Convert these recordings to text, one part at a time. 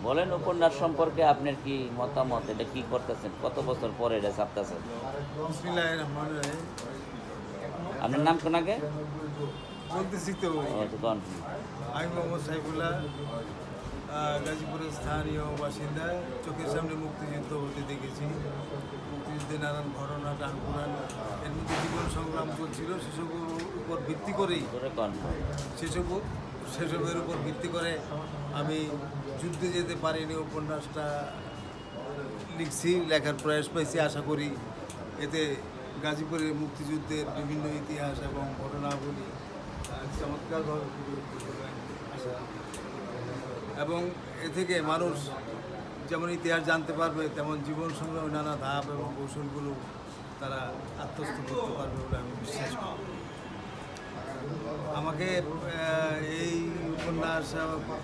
বলেন উপন্যাস সম্পর্কে আপনার কি মতামত? এটা কি করতেছেন? কত বছর পরে এটা ছাপতেছেন? বিসমিল্লাহির রহমানির রহিম। আপনার নাম কোন আগে? বলতেছি তো, কোন? আমি মোহাম্মদ সাইফুল্লাহ, গাজীপুরের স্থানীয় বাসিন্দা। চোখের সামনে মুক্তিযুদ্ধ হতে দেখেছি। মুক্তিযুদ্ধে নানান ঘটনা, টানপুরান, এর মধ্যে জীবন সংগ্রাম চলছিল। সেসবের উপর ভিত্তি করেই সেসবের উপর ভিত্তি করে আমি যুদ্ধে যেতে পারিনি উপন্যাসটা লিখছি, লেখার প্রয়াস পাইছি। আশা করি এতে গাজীপুরের মুক্তিযুদ্ধের বিভিন্ন ইতিহাস এবং ঘটনাবলী চমৎকারভাবে এবং এ থেকে মানুষ যেমন ইতিহাস জানতে পারবে, তেমন জীবন সংগ্রামের নানা ধাপ এবং কৌশলগুলো তারা আত্মস্থ করতে পারবে বলে আমি বিশ্বাস করি। আমাকে এই উপন্যাস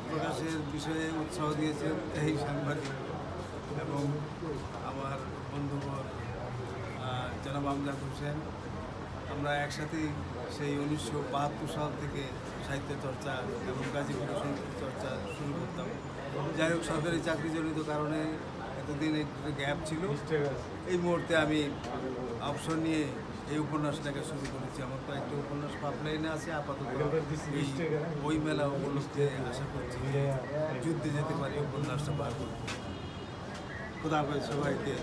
প্রকাশের বিষয়ে উৎসাহ দিয়েছেন এই সাংবাদিক এবং আমার বন্ধুবর জনাব আমজাদ হোসেন। আমরা একসাথেই সেই 1972 সাল থেকে সাহিত্য চর্চা এবং গাজীপুরের সংস্কৃতি চর্চা শুরু করতাম। যাই হোক, সরকারি চাকরিজনিত কারণে এতদিন একটু গ্যাপ ছিল। এই মুহূর্তে আমি অবসর নিয়ে এই উপন্যাসটাকে শুরু করেছি। আমার কয়েকটি উপন্যাস পাইপলাইনে আছে। আপাতত এই বই মেলা উপলক্ষে আশা করছি যুদ্ধে যেতে পারি উপন্যাসটা পার করব। খোদা হাফেজ সবাইকে।